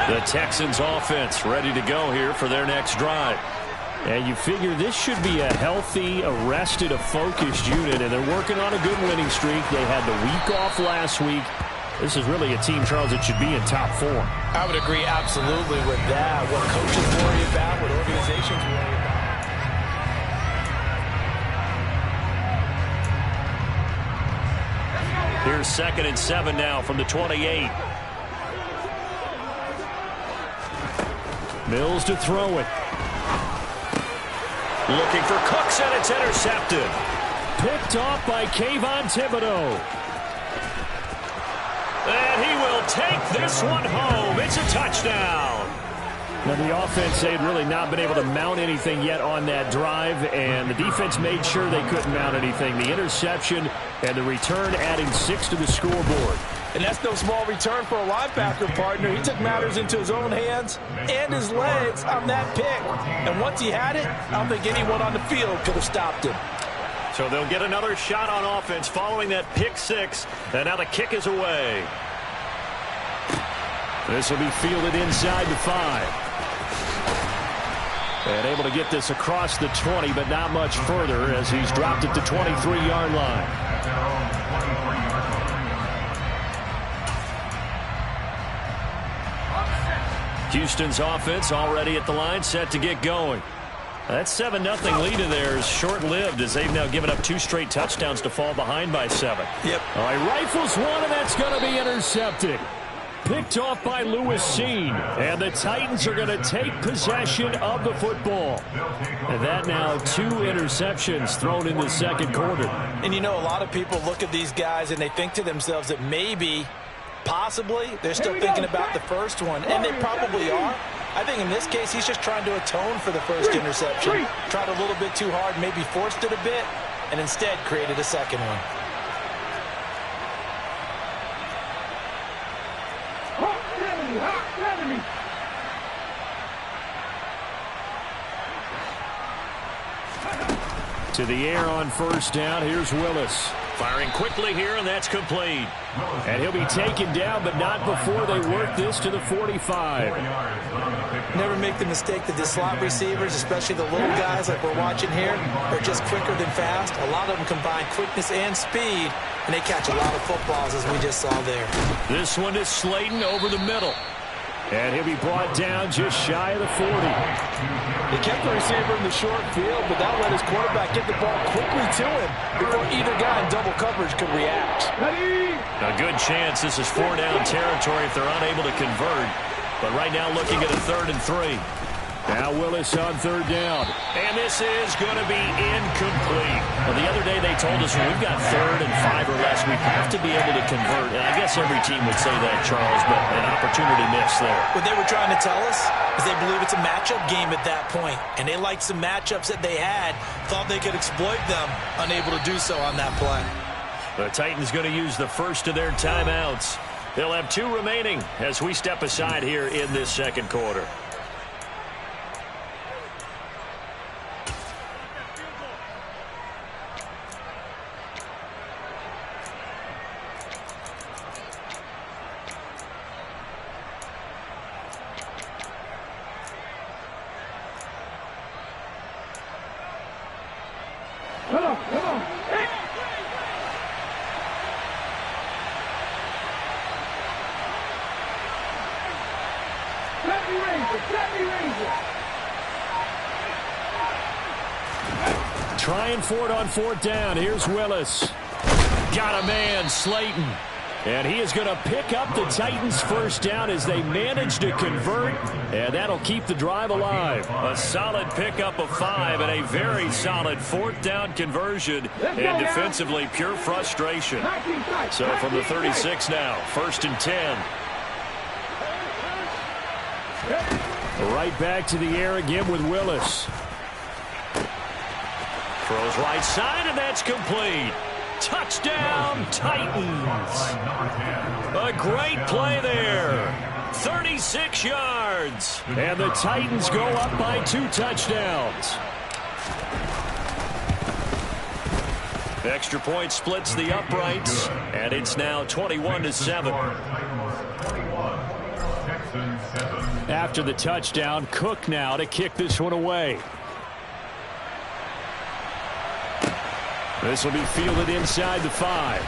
The Texans offense ready to go here for their next drive. And you figure this should be a healthy, arrested, a focused unit, and they're working on a good winning streak. They had the week off last week. This is really a team, Charles, that should be in top form. I would agree absolutely with that. What coaches worry about, what organizations worry about. Here's 2nd and 7 now from the 28. Mills to throw it. Looking for Cooks, and it's intercepted. Picked off by Kayvon Thibodeau. And he will take this one home. It's a touchdown. Now, the offense, they had really not been able to mount anything yet on that drive, and the defense made sure they couldn't mount anything. The interception and the return adding 6 to the scoreboard. And that's no small return for a linebacker partner. He took matters into his own hands and his legs on that pick. And once he had it, I don't think anyone on the field could have stopped him. So they'll get another shot on offense following that pick 6. And now the kick is away. This will be fielded inside the 5. And able to get this across the 20, but not much further as he's dropped at the 23-yard line. Houston's offense already at the line, set to get going. That 7-0 lead in there is short-lived as they've now given up 2 straight touchdowns to fall behind by 7. Yep. All right, rifles one, and that's going to be intercepted. Picked off by Lewis Seen. And the Titans are going to take possession of the football. And that now 2 interceptions thrown in the second quarter. And you know, a lot of people look at these guys and they think to themselves that maybe, possibly, they're still thinking about the first one. And they probably are. I think in this case, he's just trying to atone for the first interception. Tried a little bit too hard, maybe forced it a bit, and instead created a second one. To the air on first down. Here's Willis. Firing quickly here, and that's complete. And he'll be taken down, but not before they work this to the 45. Never make the mistake that the slot receivers, especially the little guys like we're watching here, are just quicker than fast. A lot of them combine quickness and speed, and they catch a lot of footballs, as we just saw there. This one is Slayton over the middle. And he'll be brought down just shy of the 40. He kept the receiver in the short field, but that let his quarterback get the ball quickly to him before either guy in double coverage could react. A good chance this is 4-down territory if they're unable to convert. But right now looking at a 3rd and 3. Now Willis on 3rd down. And this is going to be incomplete. Well, the other day they told us when we've got 3rd and 5 or less, we have to be able to convert. And I guess every team would say that, Charles, but an opportunity missed there. What they were trying to tell us is they believe it's a matchup game at that point. And they liked some matchups that they had, thought they could exploit them, unable to do so on that play. The Titans going to use the first of their timeouts. They'll have 2 remaining as we step aside here in this second quarter. Trying for it on 4th down. Here's Willis. Got a man, Slayton. And he is going to pick up the Titans' first down as they manage to convert. And that'll keep the drive alive. A solid pickup of 5 and a very solid 4th down conversion. And defensively, pure frustration. So from the 36 now, 1st and 10. Right back to the air again with Willis. Throws right side, and that's complete. Touchdown, Titans. A great play there. 36 yards. And the Titans go up by 2 touchdowns. Extra point splits the uprights, and it's now 21-7. after the touchdown. Cook now to kick this one away. This will be fielded inside the 5.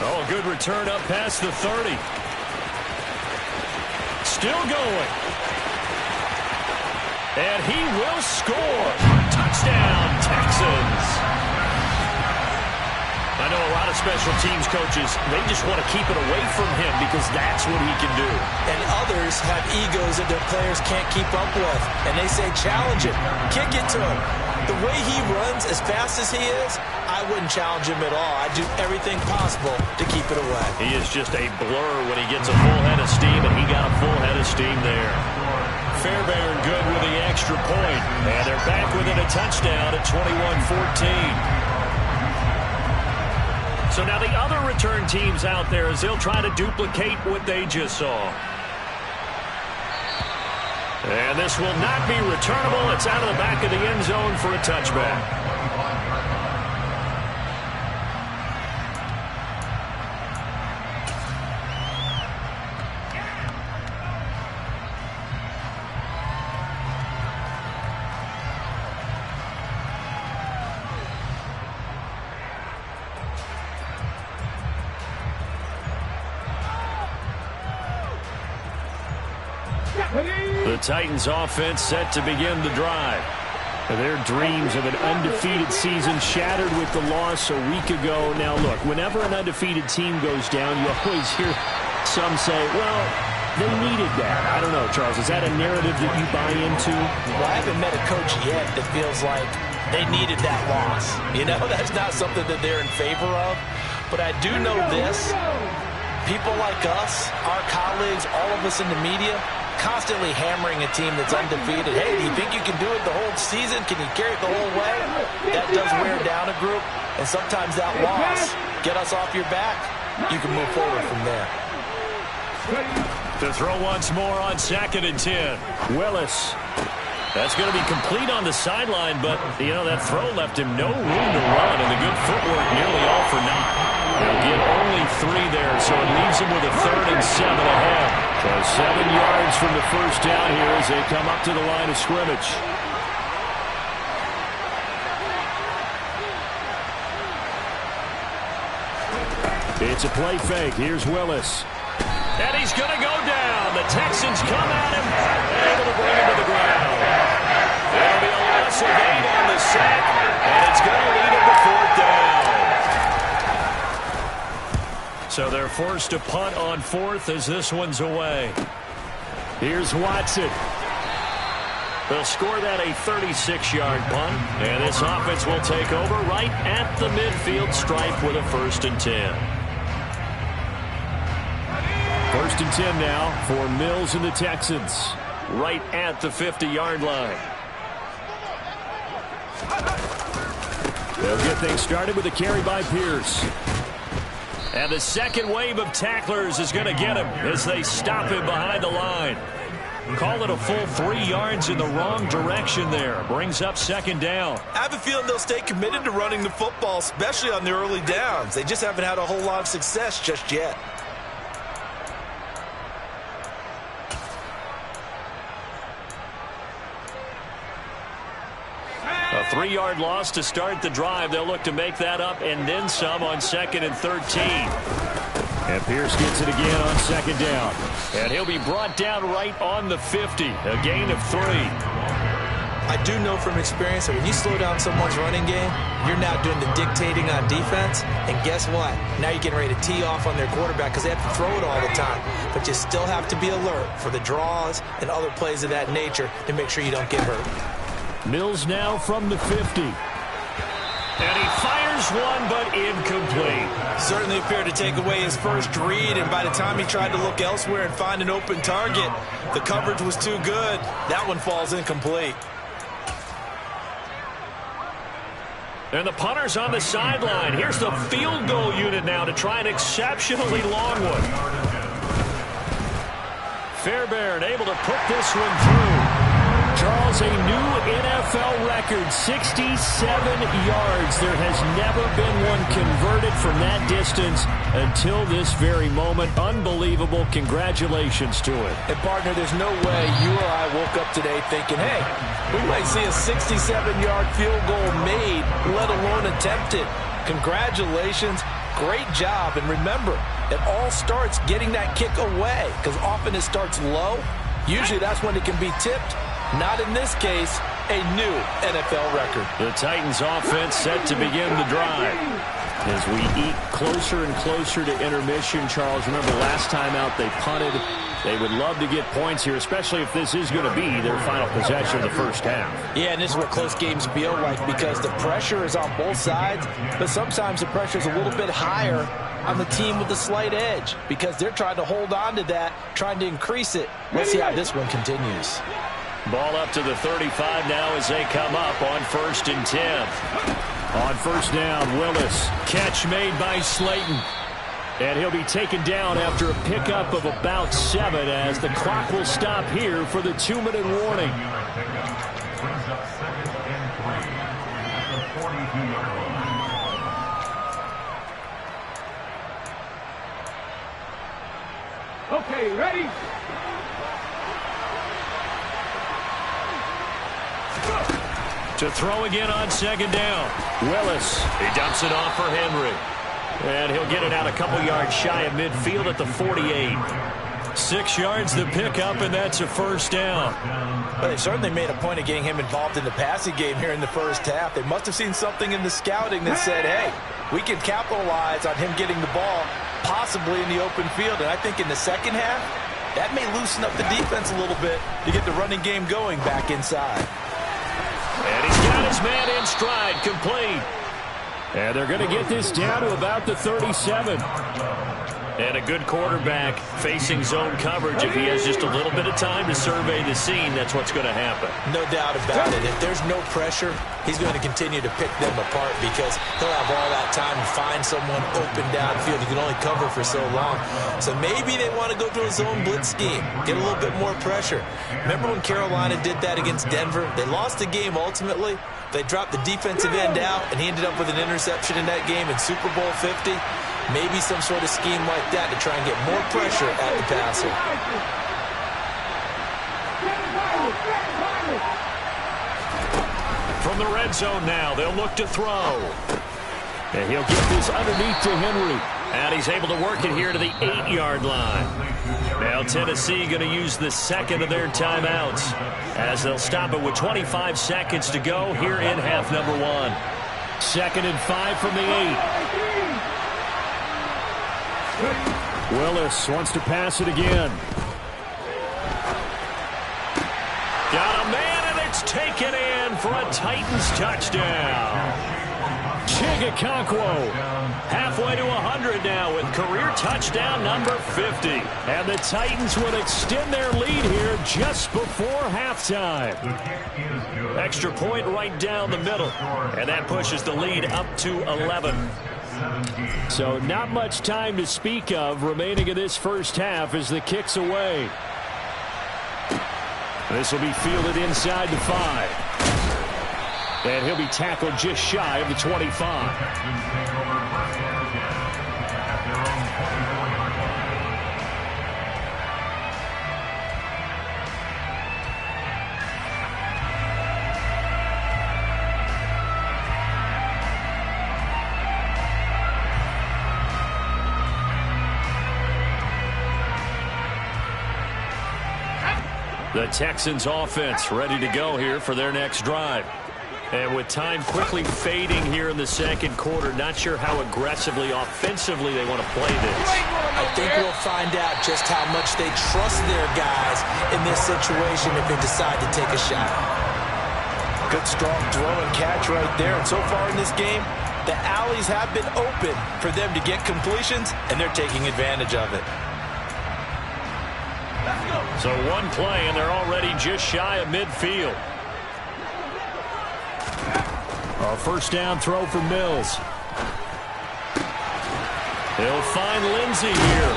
Oh, a good return up past the 30. Still going. And he will score. Touchdown, Texans. I know a lot of special teams coaches, they just want to keep it away from him because that's what he can do. And others have egos that their players can't keep up with. And they say, challenge it, kick it to him. The way he runs as fast as he is, I wouldn't challenge him at all. I'd do everything possible to keep it away. He is just a blur when he gets a full head of steam, and he got a full head of steam there. Fairbairn good with the extra point. And they're back within a touchdown at 21-14. So now the other return teams out there as they'll try to duplicate what they just saw. And this will not be returnable. It's out of the back of the end zone for a touchback. The Titans offense set to begin the drive. Their dreams of an undefeated season shattered with the loss a week ago. Now look, whenever an undefeated team goes down, you always hear some say, well, they needed that. I don't know, Charles, is that a narrative that you buy into? Well, I haven't met a coach yet that feels like they needed that loss. You know, that's not something that they're in favor of. But I do know this. People like us, our colleagues, all of us in the media, constantly hammering a team that's undefeated. Hey, do you think you can do it the whole season? Can you carry it the whole way? That does wear down a group, and sometimes that loss, get us off your back, you can move forward from there. To throw once more on 2nd and 10. Willis. That's going to be complete on the sideline, but, you know, that throw left him no room to run, and the good footwork nearly all for naught. They'll get only 3 there, so it leaves him with a 3rd and 7 ahead. So 7 yards from the first down here as they come up to the line of scrimmage. It's a play fake. Here's Willis. And he's going to go down. The Texans come at him, able to bring him to the ground. There'll be a loss of 8 on the sack, and it's going to lead him to 4th down. So they're forced to punt on 4th as this one's away. Here's Watson. They'll score that a 36-yard punt, and this offense will take over right at the midfield stripe with a 1st and 10. 1st and 10 now for Mills and the Texans. Right at the 50-yard line. They'll get things started with a carry by Pierce. And the second wave of tacklers is going to get him as they stop him behind the line. Call it a full 3 yards in the wrong direction there. Brings up 2nd down. I have a feeling they'll stay committed to running the football, especially on the early downs. They just haven't had a whole lot of success just yet. A 3-yard loss to start the drive. They'll look to make that up and then some on 2nd and 13. And Pierce gets it again on 2nd down. And he'll be brought down right on the 50. A gain of 3. I do know from experience that when you slow down someone's running game, you're now doing the dictating on defense. And guess what? Now you're getting ready to tee off on their quarterback because they have to throw it all the time. But you still have to be alert for the draws and other plays of that nature to make sure you don't get hurt. Mills now from the 50. And he fires one, but incomplete. Certainly appeared to take away his first read, and by the time he tried to look elsewhere and find an open target, the coverage was too good. That one falls incomplete. And the punter's on the sideline. Here's the field goal unit now to try an exceptionally long one. Fairbairn able to put this one through. Charles, a new NFL record, 67 yards. There has never been one converted from that distance until this very moment. Unbelievable. Congratulations to it. And, partner, there's no way you or I woke up today thinking, hey, we might see a 67-yard field goal made, let alone attempted. Congratulations. Great job. And remember, it all starts getting that kick away, because often it starts low. Usually that's when it can be tipped. Not in this case, a new NFL record. The Titans offense set to begin the drive. As we eat closer and closer to intermission, Charles, remember last time out they punted. They would love to get points here, especially if this is going to be their final possession of the first half. Yeah, and this is what close games feel like, because the pressure is on both sides, but sometimes the pressure is a little bit higher on the team with the slight edge, because they're trying to hold on to that, trying to increase it. Let's see how this one continues. Ball up to the 35 now as they come up on 1st and 10. On first down, Willis. Catch made by Slayton. And he'll be taken down after a pickup of about 7 as the clock will stop here for the 2-minute warning. Okay, ready? To throw again on 2nd down. Willis. He dumps it off for Henry. And he'll get it out a couple yards shy of midfield at the 48. 6 yards the pickup, and that's a first down. But they certainly made a point of getting him involved in the passing game here in the first half. They must have seen something in the scouting that said, hey, we can capitalize on him getting the ball, possibly in the open field. And I think in the second half, that may loosen up the defense a little bit to get the running game going back inside. And he's got his man in stride, complete. And they're going to get this down to about the 37. And a good quarterback facing zone coverage. If he has just a little bit of time to survey the scene, that's what's going to happen. No doubt about it. If there's no pressure, he's going to continue to pick them apart, because he'll have all that time to find someone open downfield. He can only cover for so long. So maybe they want to go to a zone blitz scheme, get a little bit more pressure. Remember when Carolina did that against Denver? They lost the game ultimately. They dropped the defensive end out, and he ended up with an interception in that game in Super Bowl 50. Maybe some sort of scheme like that to try and get more pressure at the passer. From the red zone now, they'll look to throw. And he'll get this underneath to Henry. And he's able to work it here to the 8-yard line. Now Tennessee going to use the second of their timeouts, as they'll stop it with 25 seconds to go here in half number 1. 2nd and 5 from the 8. Willis wants to pass it again. Got a man, and it's taken in for a Titans touchdown. Chigakonkwo Halfway to 100 now with career touchdown number 50. And the Titans will extend their lead here just before halftime. Extra point right down the middle. And that pushes the lead up to 11. So not much time to speak of remaining in this first half as the kick's away. This will be fielded inside the 5. And he'll be tackled just shy of the 25. The Texans offense ready to go here for their next drive. And with time quickly fading here in the second quarter, not sure how aggressively, offensively they want to play this. I think we'll find out just how much they trust their guys in this situation if they decide to take a shot. Good strong throw and catch right there. And so far in this game, the alleys have been open for them to get completions, and they're taking advantage of it. So one play, and they're already just shy of midfield. A first down throw for Mills. He'll find Lindsey here.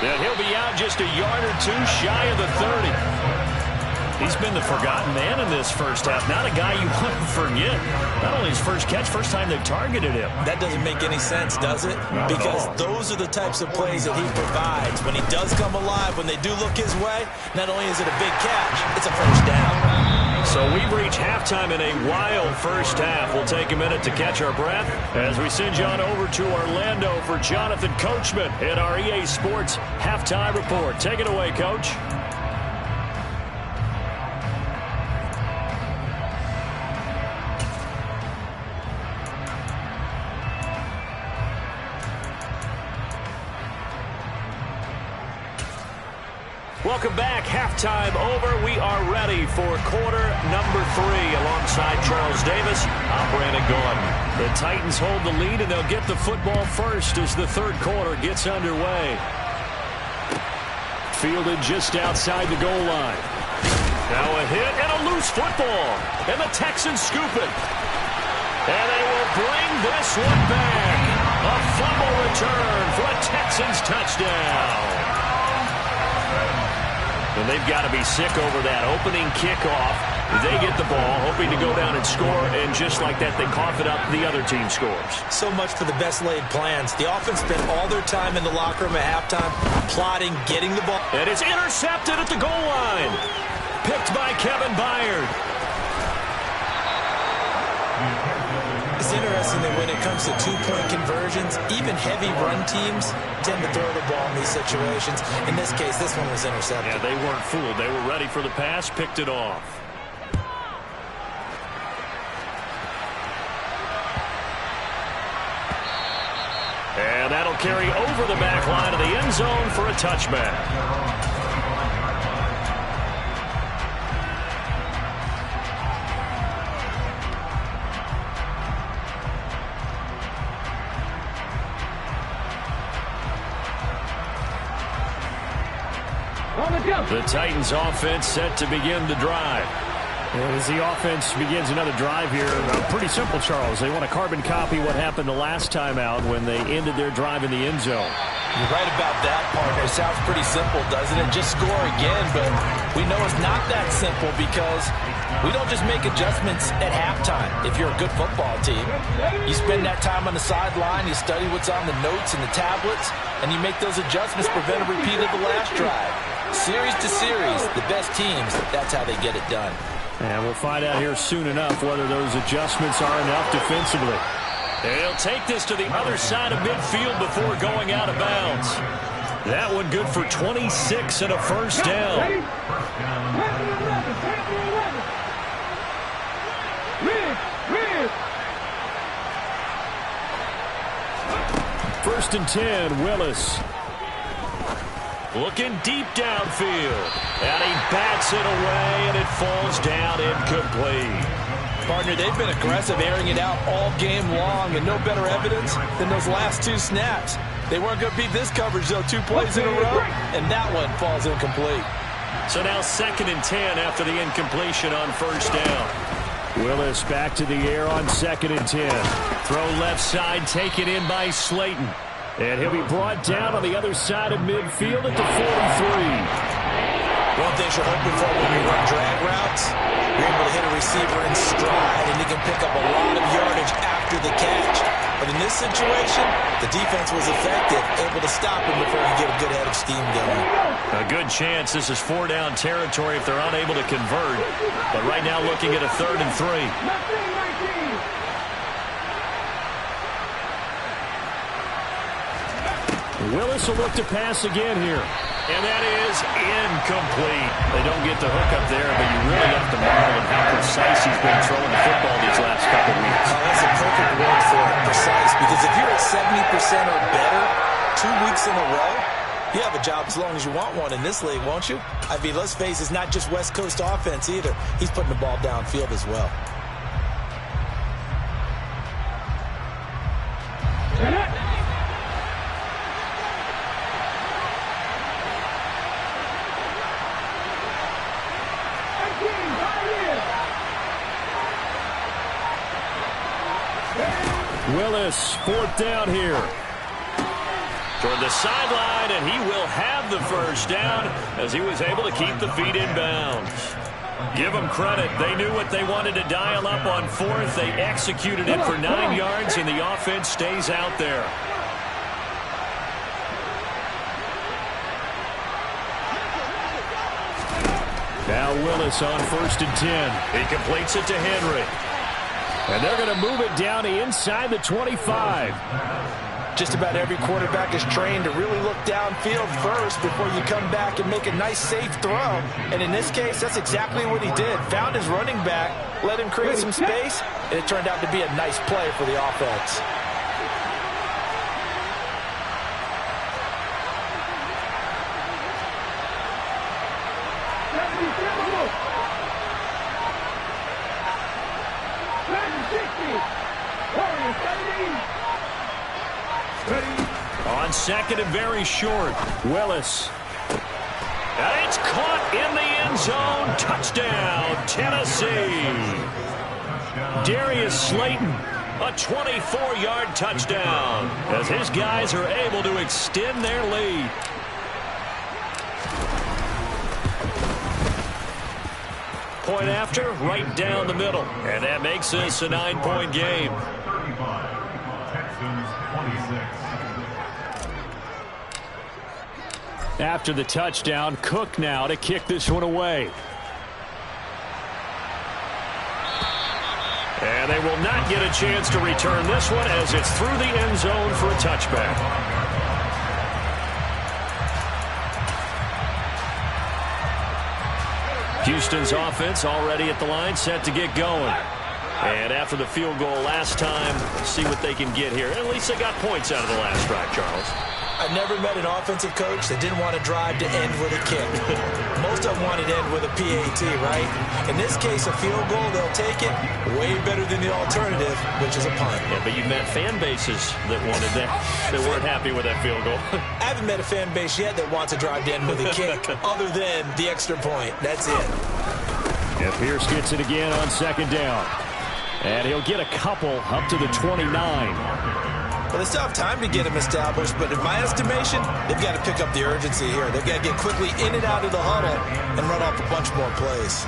And he'll be out just a yard or two shy of the 30. He's been the forgotten man in this first half. Not a guy you want to forget. Not only his first catch, first time they've targeted him. That doesn't make any sense, does it? Because those are the types of plays that he provides. When he does come alive, when they do look his way, not only is it a big catch, it's a first down. So we've reached halftime in a wild first half. We'll take a minute to catch our breath as we send you on over to Orlando for Jonathan Coachman in our EA Sports Halftime Report. Take it away, Coach. Welcome back. Halftime over. We are ready for quarter number 3 alongside Charles Davis. I'm Brandon Gordon. The Titans hold the lead, and they'll get the football first as the third quarter gets underway. Fielded just outside the goal line. Now a hit and a loose football. And the Texans scoop it. And they will bring this one back. A fumble return for a Texans touchdown. And they've got to be sick over that opening kickoff. They get the ball, hoping to go down and score, and just like that, they cough it up. The other team scores. So much for the best laid plans. The offense spent all their time in the locker room at halftime plotting, getting the ball. And it's intercepted at the goal line. Picked by Kevin Byard. It's interesting that when it comes to two-point conversions, even heavy run teams tend to throw the ball in these situations. In this case, this one was intercepted. Yeah, they weren't fooled. They were ready for the pass, picked it off. And that'll carry over the back line of the end zone for a touchback. The Titans offense set to begin the drive. As the offense begins another drive here, pretty simple, Charles. They want to carbon copy what happened the last time out when they ended their drive in the end zone. You're right about that, partner. It sounds pretty simple, doesn't it? Just score again, but we know it's not that simple because we don't just make adjustments at halftime. If you're a good football team, you spend that time on the sideline, you study what's on the notes and the tablets, and you make those adjustments, prevent a repeat of the last drive. Series to series, the best teams, that's how they get it done. And we'll find out here soon enough whether those adjustments are enough defensively. He'll take this to the other side of midfield before going out of bounds. That one good for 26 and a first down. First and 10, Willis. Looking deep downfield. And he bats it away, and it falls down incomplete. Partner, they've been aggressive, airing it out all game long, and no better evidence than those last two snaps. They weren't going to beat this coverage, though, 2 plays in a row, and that one falls incomplete. So now 2nd and 10 after the incompletion on first down. Willis back to the air on 2nd and 10. Throw left side, taken in by Slayton. And he'll be brought down on the other side of midfield at the 43. One thing you're hoping for when we run drag routes, you're able to hit a receiver in stride, and he can pick up a lot of yardage after the catch. But in this situation, the defense was effective, able to stop him before he get a good head of steam going. A good chance this is 4-down territory if they're unable to convert. But right now looking at a 3rd and 3. Willis will look to pass again here. And that is incomplete. They don't get the hook up there, but you really have to marvel at how precise he's been throwing the football these last couple weeks. Oh, that's a perfect word for it, precise, because if you're at 70% or better 2 weeks in a row, you have a job as long as you want one in this league, won't you? I mean, let's face it, it's not just West Coast offense either. He's putting the ball downfield as well. Willis, 4th down here. Toward the sideline, and he will have the first down as he was able to keep the feet in bounds. Give them credit. They knew what they wanted to dial up on fourth. They executed it for 9 yards, and the offense stays out there. Now Willis on 1st and 10. He completes it to Henry. And they're going to move it down to inside the 25. Just about every quarterback is trained to really look downfield first before you come back and make a nice, safe throw. And in this case, that's exactly what he did. Found his running back, let him create some space, and it turned out to be a nice play for the offense. On 2nd and very short, Willis. And it's caught in the end zone. Touchdown, Tennessee. Darius Slayton, a 24-yard touchdown, as his guys are able to extend their lead. Point after, right down the middle. And that makes this a 9-point game. 35, Texans 26. After the touchdown, Cook now to kick this one away. And they will not get a chance to return this one as it's through the end zone for a touchback. Houston's offense already at the line, set to get going. And after the field goal last time, see what they can get here. At least they got points out of the last drive, Charles. I've never met an offensive coach that didn't want to drive to end with a kick. Most of them wanted to end with a PAT, right? In this case, a field goal, they'll take it way better than the alternative, which is a punt. Yeah, but you've met fan bases that wanted that, that weren't happy with that field goal. I haven't met a fan base yet that wants to drive to end with a kick other than the extra point. That's it. And Pierce gets it again on 2nd down. And he'll get a couple up to the 29. Well, they still have time to get him established, but in my estimation, they've got to pick up the urgency here. They've got to get quickly in and out of the huddle and run off a bunch more plays.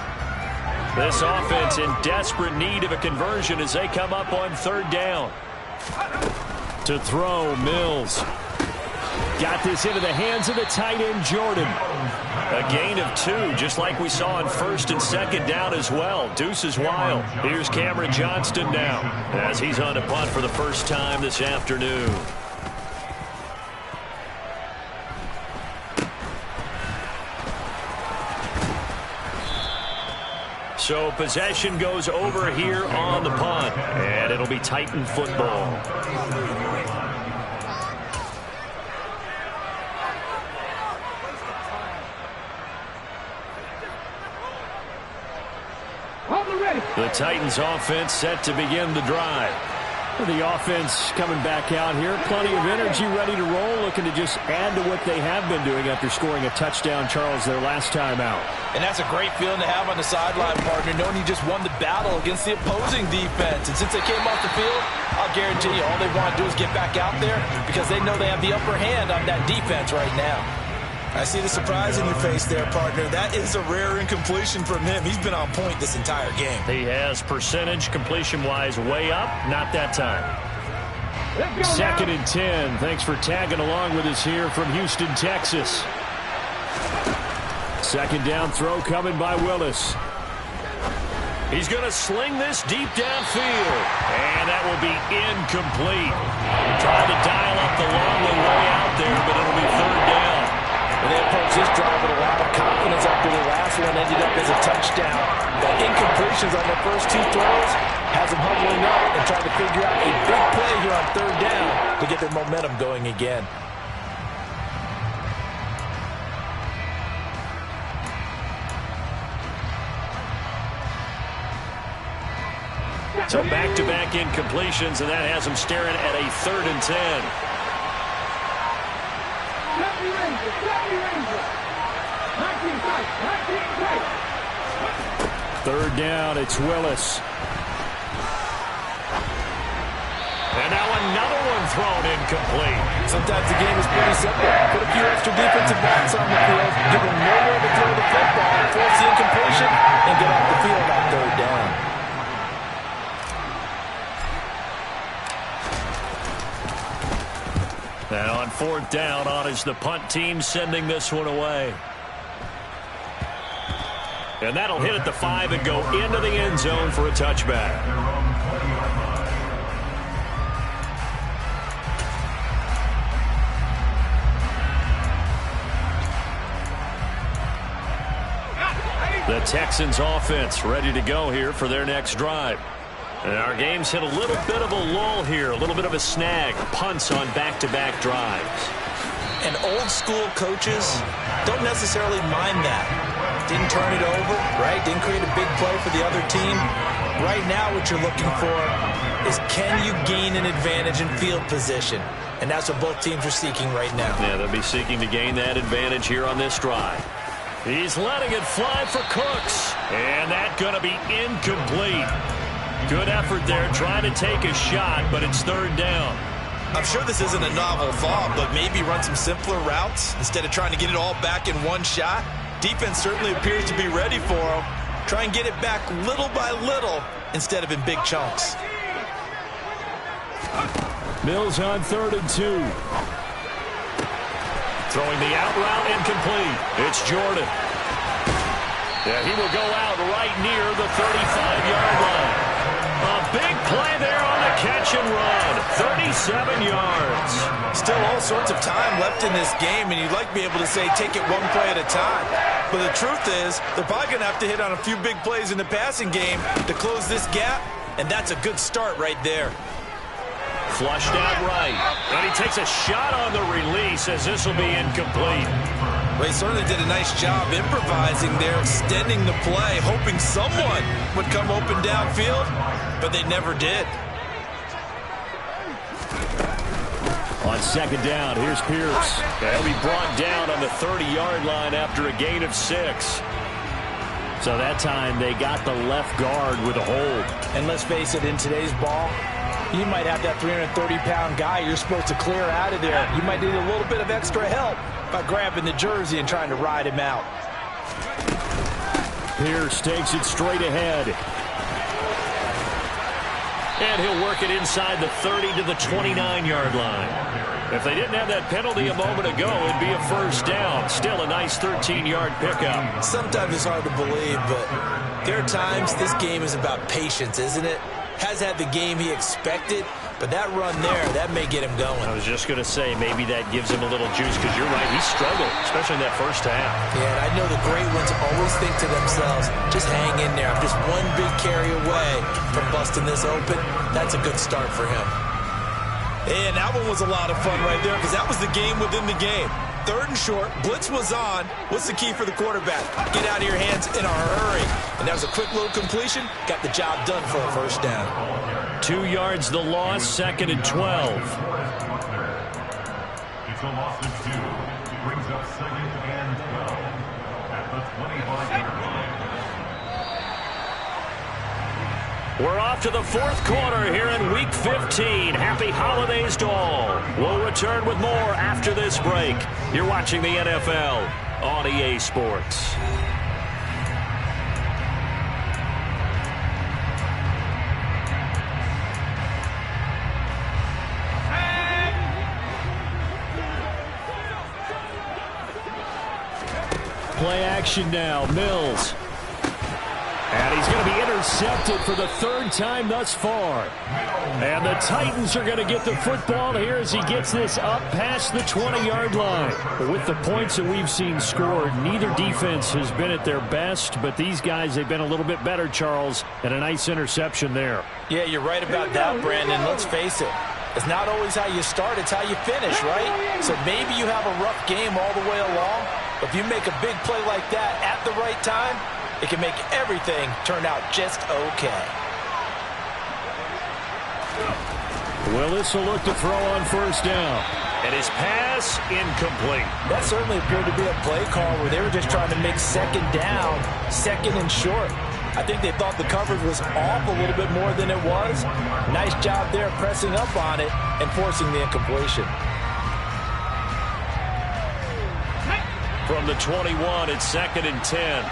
This offense in desperate need of a conversion as they come up on 3rd down. To throw, Mills. Got this into the hands of the tight end, Jordan. A gain of 2, just like we saw on 1st and 2nd down as well. Deuce is wild. Here's Cameron Johnston now as he's on a punt for the first time this afternoon. So possession goes over here on the punt, and it'll be Titan football. The Titans offense set to begin the drive. The offense coming back out here. Plenty of energy, ready to roll, looking to just add to what they have been doing after scoring a touchdown, Charles, their last time out. And that's a great feeling to have on the sideline, partner, knowing you just won the battle against the opposing defense. And since they came off the field, I'll guarantee you all they want to do is get back out there because they know they have the upper hand on that defense right now. I see the surprise in your face there, partner. That is a rare incompletion from him. He's been on point this entire game. He has percentage completion-wise way up. Not that time. 2nd and 10. Thanks for tagging along with us here from Houston, Texas. 2nd down throw coming by Willis. He's going to sling this deep downfield. And that will be incomplete. Trying to dial up the long way out there, but it'll be 3rd down. And they approach this drive with a lot of confidence after the last one ended up as a touchdown. The incompletions on their first 2 throws has them huddling up and trying to figure out a big play here on 3rd down to get their momentum going again. So back-to-back incompletions, and that has them staring at a 3rd and 10. 3rd down, it's Willis. And now another one thrown incomplete. Sometimes the game is pretty simple. Put a few extra defensive backs on the field, give them nowhere to throw the football, force the incompletion, and get fourth down on as the punt team sending this one away. And that'll hit at the 5 and go into the end zone for a touchback. The Texans offense ready to go here for their next drive. And our game's hit a little bit of a lull here, a little bit of a snag. Punts on back-to-back drives. And old school coaches don't necessarily mind that. Didn't turn it over, right? Didn't create a big play for the other team. Right now what you're looking for is, can you gain an advantage in field position? And that's what both teams are seeking right now. Yeah, they'll be seeking to gain that advantage here on this drive. He's letting it fly for Cooks. And that's going to be incomplete. Good effort there, trying to take a shot, but it's third down. I'm sure this isn't a novel thought, but maybe run some simpler routes instead of trying to get it all back in one shot. Defense certainly appears to be ready for him. Try and get it back little by little instead of in big chunks. Mills on 3rd and 2. Throwing the out route incomplete. It's Jordan. Yeah, he will go out right near the 35-yard line. A big play there on the catch and run. 37 yards. Still all sorts of time left in this game, and you'd like to be able to say take it one play at a time. But the truth is, they're probably going to have to hit on a few big plays in the passing game to close this gap, and that's a good start right there. Flushed out right. And he takes a shot on the release as this will be incomplete. Well, he certainly did a nice job improvising there, extending the play, hoping someone would come open downfield, but they never did. On second down, here's Pierce. He'll be brought down on the 30-yard line after a gain of 6. So that time they got the left guard with a hold. And let's face it, in today's ball, you might have that 330-pound guy you're supposed to clear out of there. You might need a little bit of extra help by grabbing the jersey and trying to ride him out. Pierce takes it straight ahead. And he'll work it inside the 30 to the 29-yard line. If they didn't have that penalty a moment ago, it'd be a first down. Still a nice 13-yard pickup. Sometimes it's hard to believe, but there are times this game is about patience, isn't it? Has had the game he expected, but that run there, that may get him going. I was just going to say, maybe that gives him a little juice, because you're right, he struggled, especially in that first half. Yeah, and I know the great ones always think to themselves, just hang in there. I'm just one big carry away from busting this open. That's a good start for him. And that one was a lot of fun right there, because that was the game within the game. 3rd and short, blitz was on. What's the key for the quarterback? Get out of your hands in a hurry. And that was a quick little completion. Got the job done for a first down. 2 yards the loss, 2nd and 12. It's a loss of 2. Brings up 2nd and 12 at the 25-yard line. We're off to the 4th quarter here in Week 15. Happy holidays to all. We'll return with more after this break. You're watching the NFL on EA Sports. Play action now. Mills. And he's going to be intercepted for the 3rd time thus far. And the Titans are going to get the football here as he gets this up past the 20-yard line. With the points that we've seen scored, neither defense has been at their best, but these guys, they've been a little bit better, Charles, and a nice interception there. Yeah, you're right about that, Brandon. Let's face it. It's not always how you start, it's how you finish, right? So maybe you have a rough game all the way along, but if you make a big play like that at the right time, it can make everything turn out just okay. Willis will look to throw on 1st down. And his pass incomplete. That certainly appeared to be a play call where they were just trying to make 2nd down, 2nd and short. I think they thought the coverage was off a little bit more than it was. Nice job there pressing up on it and forcing the incompletion. From the 21, it's 2nd and 10.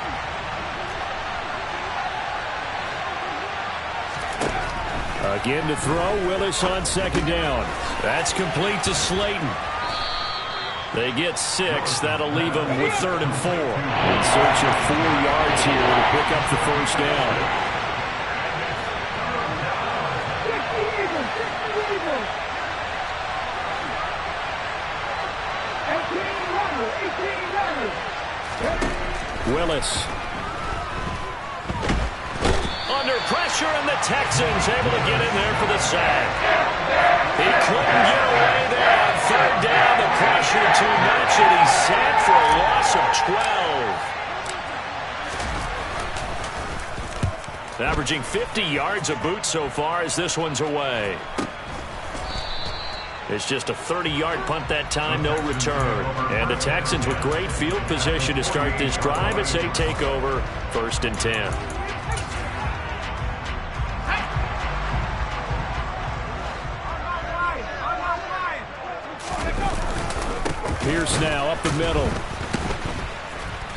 Again to throw, Willis on 2nd down. That's complete to Slayton. They get 6. That'll leave them with 3rd and 4. In search of 4 yards here to pick up the first down. Willis. Under pressure, and the Texans able to get in there for the sack. He couldn't get away there on 3rd down. The pressure too much, and he's sacked for a loss of 12. Averaging 50 yards a boot so far as this one's away. It's just a 30-yard punt that time, no return. And the Texans with great field position to start this drive as they take over 1st and 10. Pierce now up the middle.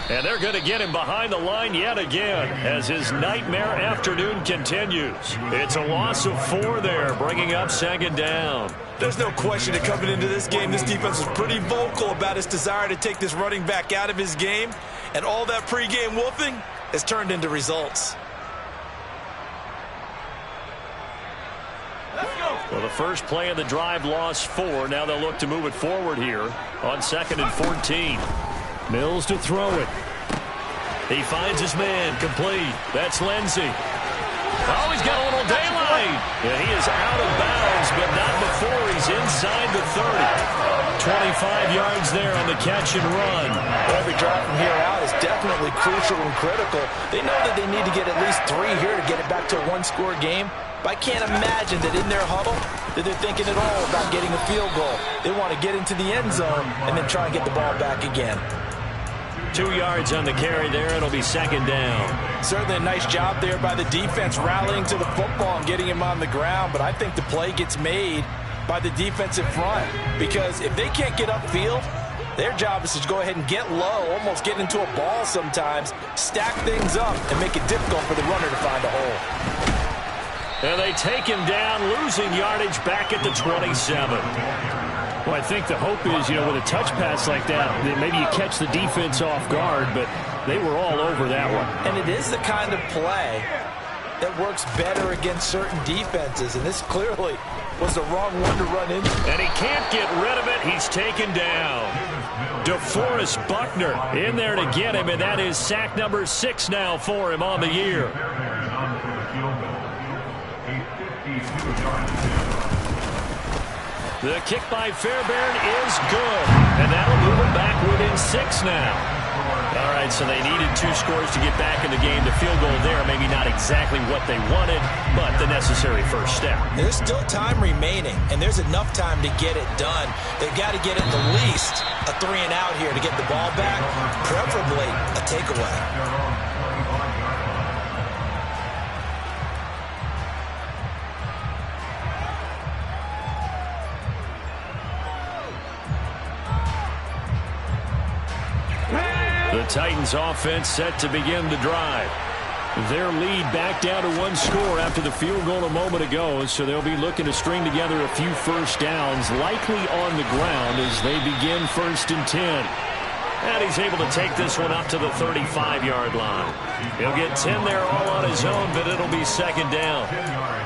And they're going to get him behind the line yet again as his nightmare afternoon continues. It's a loss of 4 there, bringing up 2nd down. There's no question that coming into this game, this defense was pretty vocal about its desire to take this running back out of his game. And all that pregame wolfing has turned into results. Well, the first play of the drive lost 4. Now they'll look to move it forward here on 2nd and 14. Mills to throw it. He finds his man complete. That's Lindsey. Oh, he's got a little daylight. Yeah, he is out of bounds, but not before he's inside the 30. 25 yards there on the catch and run. Every drive from here out is definitely crucial and critical. They know that they need to get at least 3 here to get it back to a 1-score game. But I can't imagine that in their huddle that they're thinking at all about getting a field goal. They want to get into the end zone and then try and get the ball back again. 2 yards on the carry there. It'll be 2nd down. Certainly a nice job there by the defense rallying to the football and getting him on the ground. But I think the play gets made by the defensive front. Because if they can't get upfield, their job is to go ahead and get low, almost get into a ball sometimes, stack things up, and make it difficult for the runner to find a hole. And they take him down, losing yardage back at the 27. Well, I think the hope is, with a touch pass like that maybe you catch the defense off guard, but they were all over that one. And it is the kind of play that works better against certain defenses, and this clearly was the wrong one to run into. And he can't get rid of it. He's taken down. DeForest Buckner in there to get him, and that is sack number 6 now for him on the year. The kick by Fairbairn is good, and that'll move them back within 6 now. All right, so they needed 2 scores to get back in the game. The field goal there, maybe not exactly what they wanted, but the necessary first step. There's still time remaining, and there's enough time to get it done. They've got to get at the least a 3 and out here to get the ball back, preferably a takeaway. The Titans offense set to begin the drive. Their lead back down to 1 score after the field goal a moment ago, so they'll be looking to string together a few first downs, likely on the ground as they begin 1st and 10. And he's able to take this one up to the 35-yard line. He'll get 10 there all on his own, but it'll be 2nd down.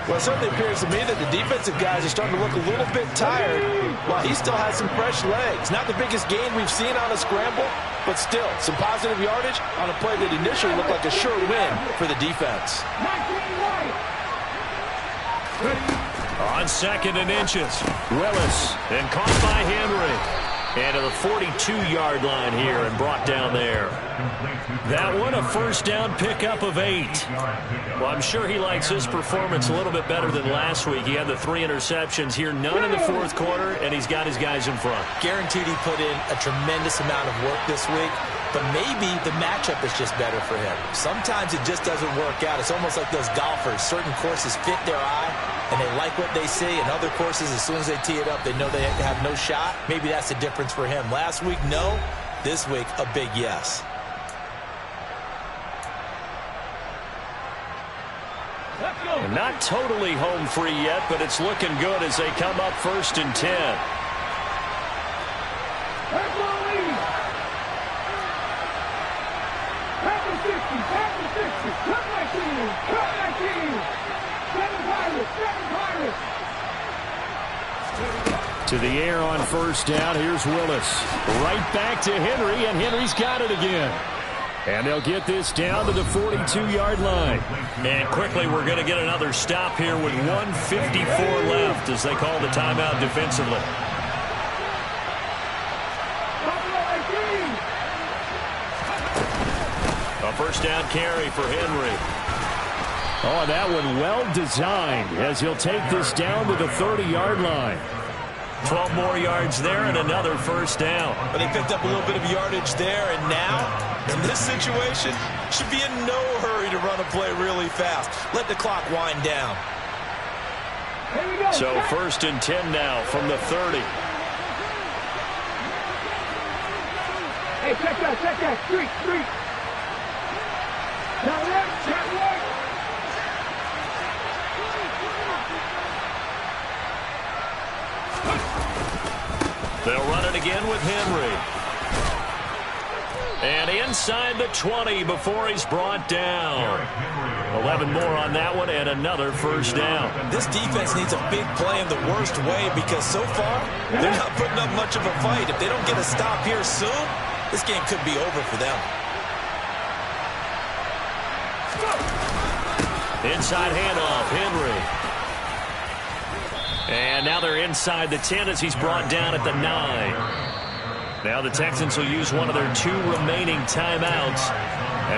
Well, it certainly appears to me that the defensive guys are starting to look a little bit tired while he still has some fresh legs. Not the biggest gain we've seen on a scramble, but still some positive yardage on a play that initially looked like a sure win for the defense. On 2nd and inches, Willis, and caught by Henry. And to the 42-yard line here and brought down there. That one a first down pickup of 8. Well, I'm sure he likes his performance a little bit better than last week. He had the 3 interceptions here, none in the 4th quarter, and he's got his guys in front. Guaranteed he put in a tremendous amount of work this week, but maybe the matchup is just better for him. Sometimes it just doesn't work out. It's almost like those golfers. Certain courses fit their eye, and they like what they see. And other courses, as soon as they tee it up, they know they have no shot. Maybe that's the difference for him. Last week, no. This week, a big yes. Not totally home free yet, but it's looking good as they come up 1st and 10. To the air on first down. Here's Willis. Right back to Henry, and Henry's got it again. And they'll get this down to the 42-yard line. And quickly, we're going to get another stop here with 1:54 left as they call the timeout defensively. A first down carry for Henry. Oh, that one well designed as he'll take this down to the 30-yard line. 12 more yards there and another first down. But they picked up a little bit of yardage there, and now, in this situation, should be in no hurry to run a play really fast. Let the clock wind down. So 1st and 10 now from the 30. Hey, check that, street. Now left, check right. They'll run it again with Henry. And inside the 20 before he's brought down. 11 more on that one and another first down. This defense needs a big play in the worst way because so far they're not putting up much of a fight. If they don't get a stop here soon, this game could be over for them. Inside handoff, Henry. And now they're inside the 10 as he's brought down at the 9. Now the Texans will use one of their 2 remaining timeouts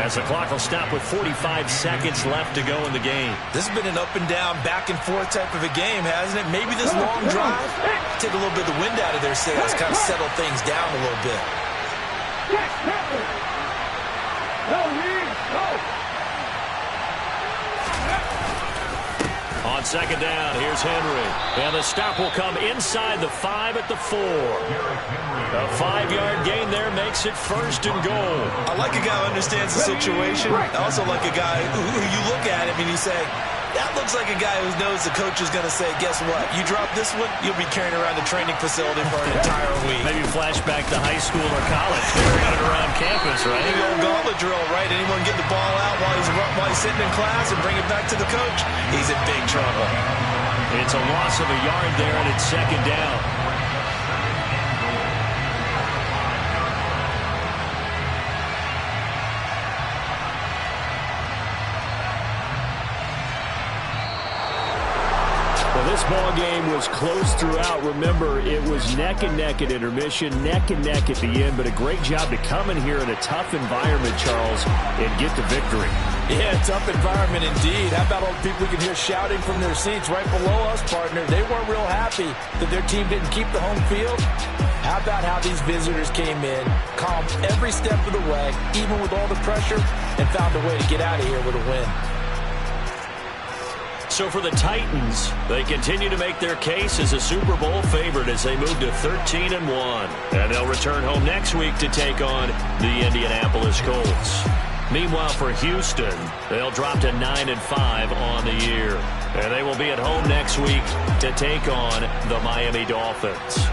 as the clock will stop with 45 seconds left to go in the game. This has been an up and down, back and forth type of a game, hasn't it? Maybe this long drive, take a little bit of the wind out of their sails, kind of settle things down a little bit. On second down, here's Henry. And the stop will come inside the 5 at the 4. A 5-yard gain there makes it 1st and goal. I like a guy who understands the situation. I also like a guy who you look at him and you say, that looks like a guy who knows the coach is going to say, guess what? You drop this one, you'll be carrying around the training facility for an entire week. Maybe flashback to high school or college, carrying it around campus, right? The old gauntlet drill, right? Anyone get the ball out while he's sitting in class and bring it back to the coach? He's in big trouble. It's a loss of a yard there, and it's second down. This ball game was close throughout. Remember, it was neck and neck at intermission, neck and neck at the end, but a great job to come in here in a tough environment, Charles, and get the victory. Yeah, tough environment indeed. How about all the people we can hear shouting from their seats right below us, partner? They weren't real happy that their team didn't keep the home field. How about how these visitors came in, calm every step of the way, even with all the pressure, and found a way to get out of here with a win. So for the Titans, they continue to make their case as a Super Bowl favorite as they move to 13-1. And they'll return home next week to take on the Indianapolis Colts. Meanwhile, for Houston, they'll drop to 9-5 on the year. And they will be at home next week to take on the Miami Dolphins.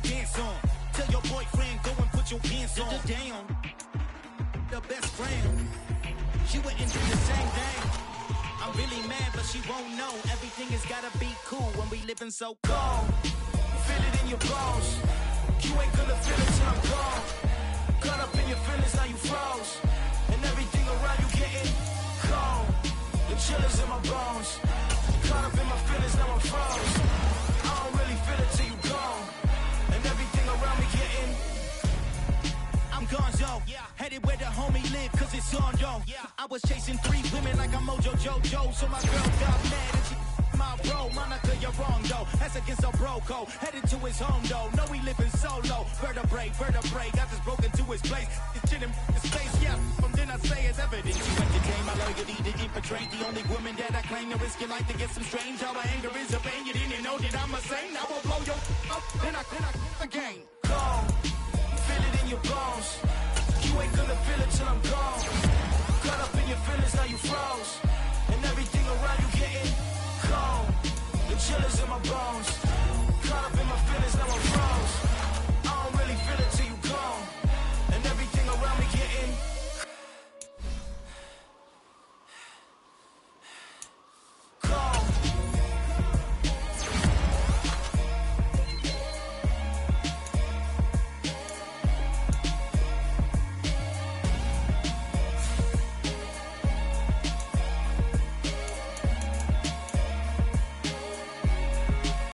dance on. Tell your boyfriend, go and put your pants on. Down, the best friend. She wouldn't do the same thing. I'm really mad, but she won't know. Everything has gotta be cool when we living so cold. Feel it in your bones. You ain't gonna feel it till I'm gone. Caught up in your feelings, now you froze. And everything around you getting cold. The chillers in my bones. Caught up in my feelings, now I'm froze. I don't really feel it till you gone. And everything around me getting I'm gonzo, headed where the homie live, cause it's on, yo. I was chasing 3 women like I'm Mojo Jojo, so my girl got mad and she my bro. Monica, you're wrong, though. That's against a bro code. Headed to his home, though. No, he living solo. Vertebrae, got just broken to his place. It's shit in his face, yeah. From then I say it's evidence. You entertain my loyalty to infiltrate. The only woman that I claim to risk your life to get some strange. How my anger is a pain. You didn't know that I'm a saint. I